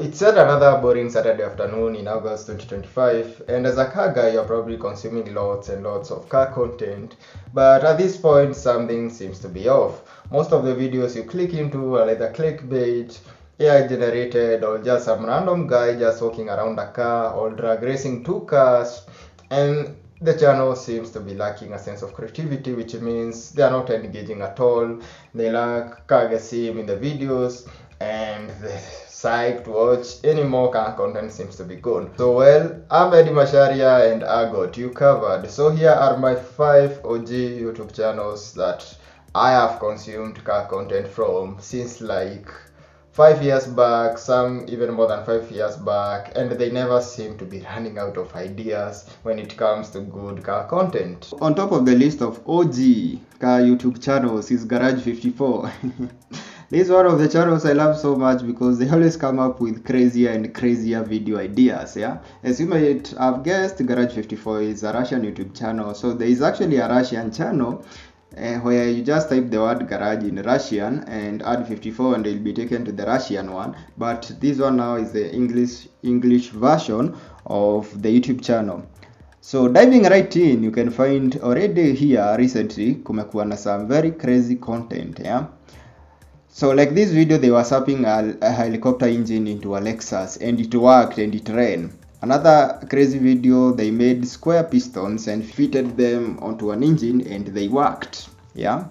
It's yet another boring Saturday afternoon in August 2025, and as a car guy, you're probably consuming lots and lots of car content, but at this point, something seems to be off. Most of the videos you click into are either clickbait, AI generated, or just some random guy just walking around a car or drag racing two cars, and the channel seems to be lacking a sense of creativity, which means they are not engaging at all. They lack car sim in the videos, and the psyched to watch any more content seems to be good. So well, I'm Eddie Masharia and I got you covered. So here are my 5 OG YouTube channels that I have consumed car content from since like 5 years back, some even more than 5 years back, and they never seem to be running out of ideas when it comes to good car content. On top of the list of OG car YouTube channels is Garage 54. This is one of the channels I love so much because they always come up with crazier and crazier video ideas. Yeah, as you might have guessed, Garage 54 is a Russian YouTube channel. So there is actually a Russian channel where you just type the word garage in Russian and add 54 and you'll be taken to the Russian one. But this one now is the English version of the YouTube channel. So diving right in, you can find already here recently kumekuwa na some very crazy content. Yeah. So like this video, they were sapping a helicopter engine into a Lexus and it worked and it ran. Another crazy video, they made square pistons and fitted them onto an engine and they worked. Yeah.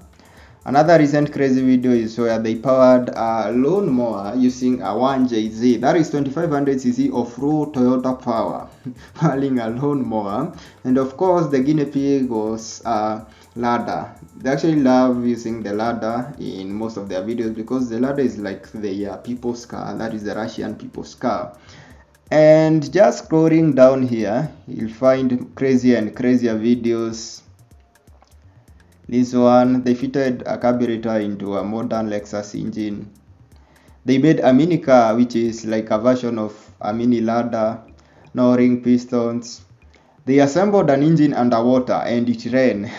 Another recent crazy video is where they powered a lawnmower using a 1JZ. That is 2500cc off-road Toyota power, hauling a lawnmower. And of course, the guinea pig was a ladder. They actually love using the ladder in most of their videos because the ladder is like the people's car. That is the Russian people's car. And just scrolling down here, you'll find crazier and crazier videos. This one, they fitted a carburetor into a modern Lexus engine. They made a mini car, which is like a version of a mini ladder, no ring pistons. They assembled an engine underwater and it ran.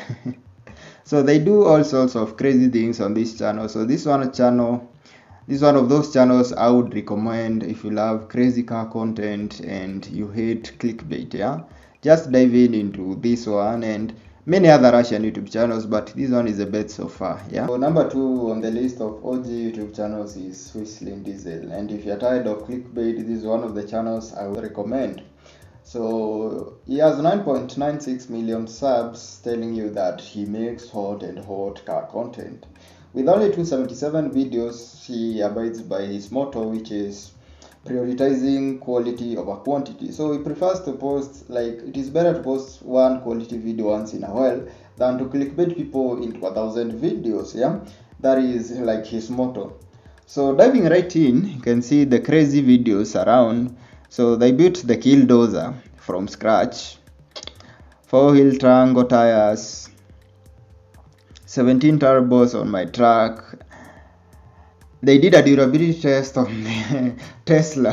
So they do all sorts of crazy things on this channel. So this one of those channels I would recommend if you love crazy car content and you hate clickbait. Yeah, just dive into this one and many other Russian YouTube channels, but this one is the best so far. Yeah. So number 2 on the list of OG YouTube channels is Whistlin Diesel, and if you're tired of clickbait, this is one of the channels I would recommend. So he has 9.96 million subs, telling you that he makes hot car content. With only 277 videos, he abides by his motto, which is prioritizing quality over quantity. So he prefers to post, like, it is better to post one quality video once in a while than to clickbait people into 1,000 videos. Yeah, that is like his motto. So diving right in, you can see the crazy videos around. So they built the Killdozer from scratch, 4-wheel triangle tires, 17 turbos on my truck. They did a durability test on the Tesla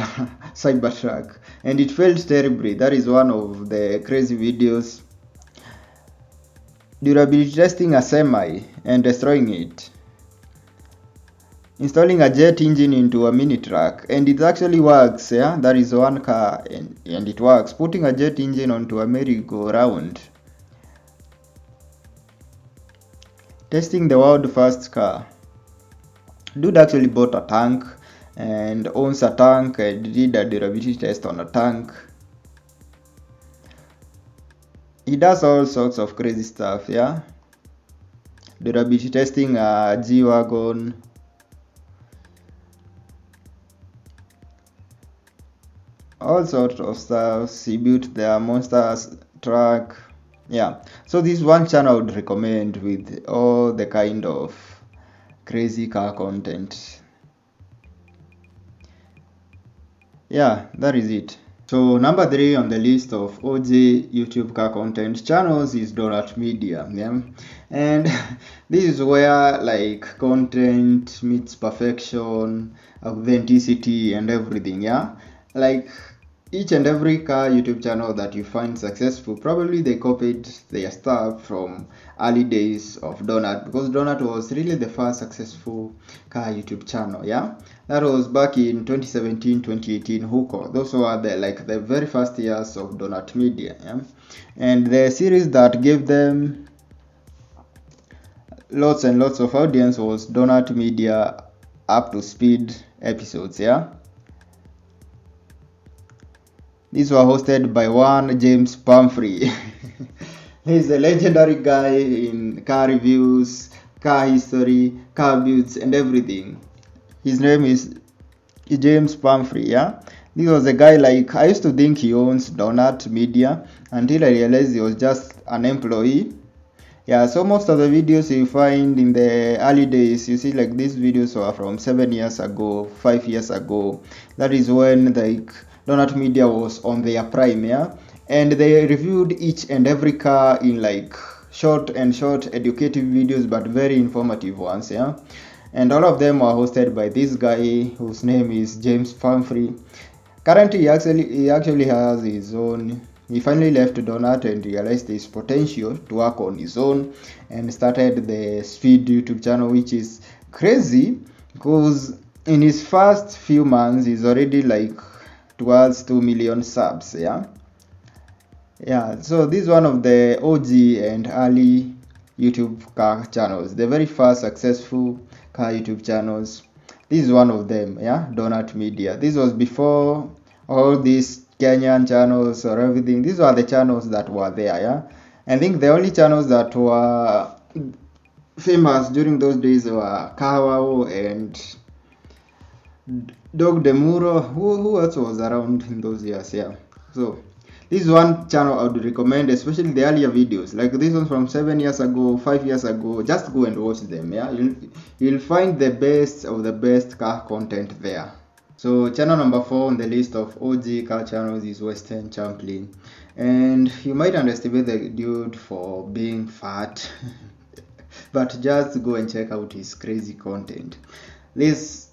Cybertruck and it failed terribly. That is one of the crazy videos. Durability testing a semi and destroying it. Installing a jet engine into a mini truck and it actually works. Yeah, that is one car and it works. Putting a jet engine onto a merry-go-round. Testing the world first car. Dude actually bought a tank and owns a tank and did a durability test on a tank. He does all sorts of crazy stuff. Yeah, durability testing a G-Wagon. All sorts of stuff. He built their monster truck. Yeah, so this one channel I would recommend with all the kind of crazy car content. Yeah, that is it. So number 3 on the list of OG YouTube car content channels is Donut Media. Yeah, and this is where like content meets perfection, authenticity and everything. Yeah, like each and every car YouTube channel that you find successful, probably they copied their stuff from early days of Donut, because Donut was really the first successful car YouTube channel. Yeah, That was back in 2017-2018 Huko. Those were the very first years of Donut Media, yeah? And the series that gave them lots and lots of audience was Donut Media Up to Speed episodes, yeah? These were hosted by one James Pumphrey. He's a legendary guy in car reviews, car history, car builds, and everything. His name is James Pumphrey, yeah? This was a guy I used to think he owns Donut Media until I realized he was just an employee. Yeah, so most of the videos you find in the early days, you see these videos were from 7 years ago, 5 years ago. That is when Donut Media was on their prime, yeah? And they reviewed each and every car in short educative videos, but very informative ones, yeah? And all of them were hosted by this guy whose name is James Pumphrey. Currently, he actually has his own. He finally left Donut and realized his potential to work on his own and started the Speed YouTube channel, which is crazy because in his first few months he's already towards 2 million subs, yeah. So this is one of the OG and early YouTube car channels, the very first successful car YouTube channels. This is one of them, yeah, Donut Media. This was before all these Kenyan channels or everything. These were the channels that were there, yeah. I think the only channels that were famous during those days were Kawao and Dog Demuro. Who else was around in those years, yeah. So this is one channel I would recommend, especially the earlier videos. Like this one from 7 years ago, 5 years ago. Just go and watch them, yeah. You'll find the best of the best car content there. So channel number 4 on the list of OG car channels is Western Champlin. And you might underestimate the dude for being fat. But just go and check out his crazy content. This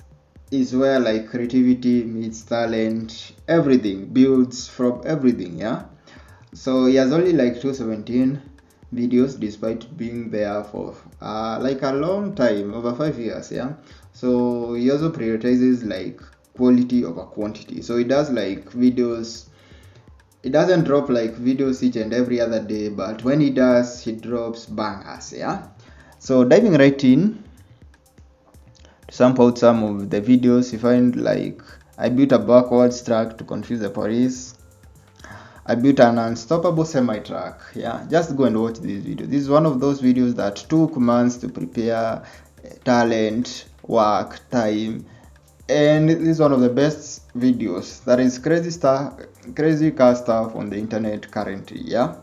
is where creativity meets talent, everything builds from everything, yeah. So he has only 217 videos despite being there for a long time, over 5 years, yeah. So he also prioritizes quality over quantity. So he does videos. He doesn't drop videos each and every other day, but when he does, he drops bangers, yeah. So diving right in, sample out some of the videos. You find I built a backwards track to confuse the police. I built an unstoppable semi-truck, yeah. Just go and watch this video. This is one of those videos that took months to prepare, talent, work, time, and this is one of the best videos. That is crazy car stuff on the internet currently, yeah.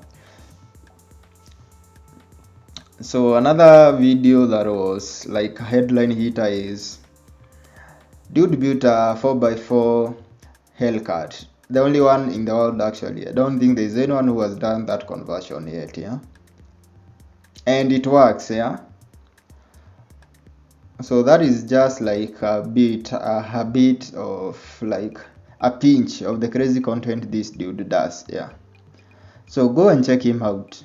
So another video that was a headline hitter is dude built a 4x4 Hellcat. The only one in the world, actually. I don't think there's anyone who has done that conversion yet, yeah. And it works, yeah. So that is just a bit of a pinch of the crazy content this dude does, yeah. So go and check him out.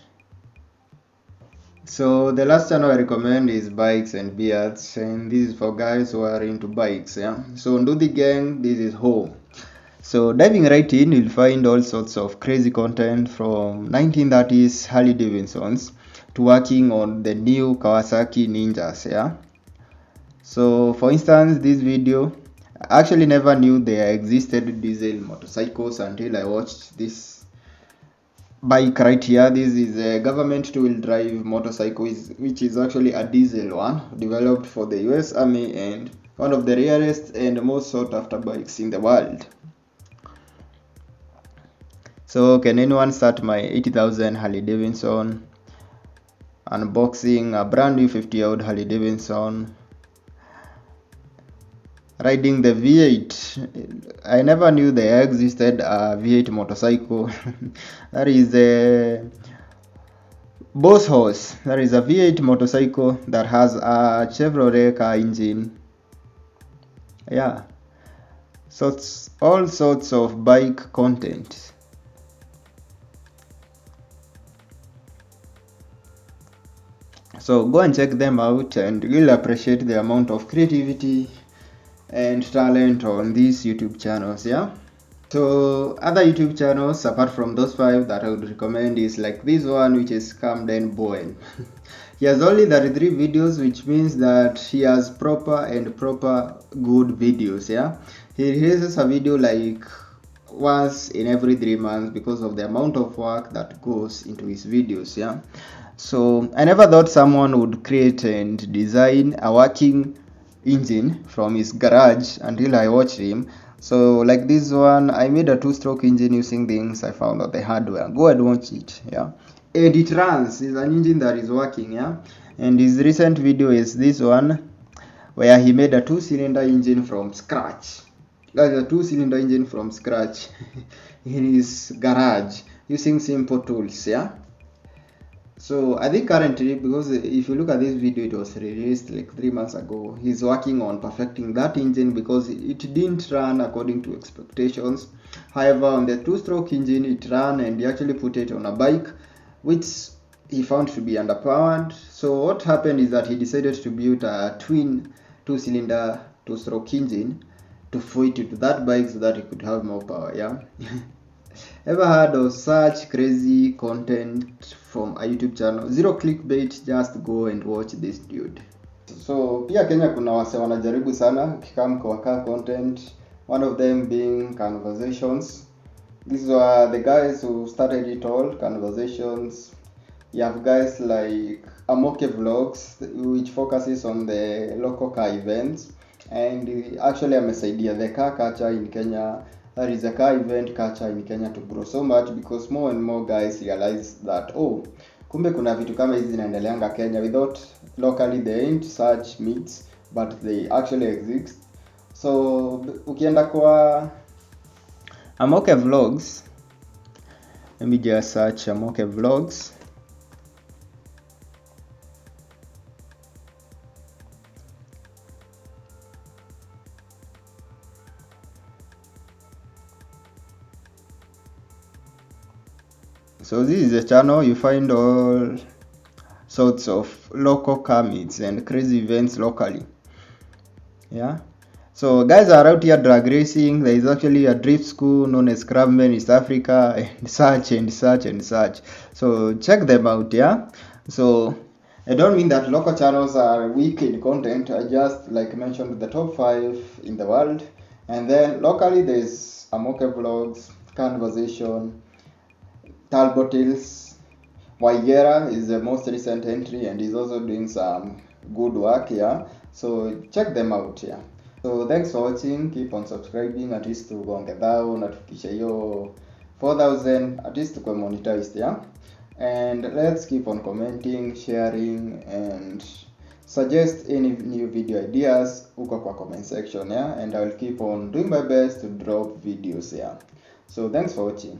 So the last channel I recommend is Bikes and Beards, and this is for guys who are into bikes, yeah. So Ndudi Gang, this is home. So diving right in, you'll find all sorts of crazy content from 1930s Harley Davidsons to working on the new Kawasaki Ninjas, yeah. So for instance, this video, I actually never knew there existed diesel motorcycles until I watched this bike right here. This is a government two-wheel drive motorcycle, which is actually a diesel one developed for the US Army and one of the rarest and most sought after bikes in the world. So can anyone start my 80,000 Harley Davidson? Unboxing a brand new 50-year-old Harley Davidson. Riding the V8. I never knew there existed a V8 motorcycle. That is a Boss Horse. That is a V8 motorcycle that has a Chevrolet car engine. Yeah. So it's all sorts of bike content. So go and check them out and you'll appreciate the amount of creativity and talent on these YouTube channels. Yeah. So other YouTube channels apart from those 5 that I would recommend is like this one, which is Champlin. He has only 33 videos, which means that he has proper good videos. Yeah, he releases a video like once in every 3 months because of the amount of work that goes into his videos. Yeah, so I never thought someone would create and design a working engine from his garage until I watched him. So like this one, I made a 2-stroke engine using things I found on the hardware. Go and watch it. Yeah, and it runs. It's an engine that is working. Yeah, and his recent video is this one, where he made a 2-cylinder engine from scratch. That's a 2-cylinder engine from scratch in his garage using simple tools. Yeah. So I think currently, because if you look at this video, it was released like 3 months ago, he's working on perfecting that engine because it didn't run according to expectations. However, on the 2-stroke engine, it ran, and he actually put it on a bike, which he found to be underpowered. So what happened is that he decided to build a twin 2-cylinder 2-stroke engine to fit it to that bike so that he could have more power. Yeah. Ever heard of such crazy content from a YouTube channel? Zero clickbait, just go and watch this dude. So pia Kenya kuna wase wanajaribu sana kikam kwa car content, one of them being conversations. These were the guys who started it all, conversations. You have guys like Amoke Vlogs, which focuses on the local car events, and actually amesaidia the car culture in Kenya. That is a car event culture in Kenya to grow so much because more and more guys realize that kumbe kuna vitu kama hizi zinaendeleanga Kenya. Without locally they ain't such meets, but they actually exist. So ukienda kwa Amoke Vlogs, let me just search Amoke Vlogs. So this is a channel you find all sorts of local car meets and crazy events locally. Yeah. So guys are out here drag racing. There is actually a drift school known as Champlin East Africa and such and such and such. So check them out. Yeah. So I don't mean that local channels are weak in content. I just like mentioned the top 5 in the world, and then locally there's Amoke Vlogs, Conversation, Talbotils. Waigera is the most recent entry, and he's also doing some good work. Yeah, so check them out. Yeah, so thanks for watching. Keep on subscribing, at least tugonge thou na tufikishe hiyo 4,000, at least tukwe monetized. Yeah, and let's keep on commenting, sharing, and suggest any new video ideas uko kwa comment section. Yeah, and I'll keep on doing my best to drop videos. Yeah, so thanks for watching.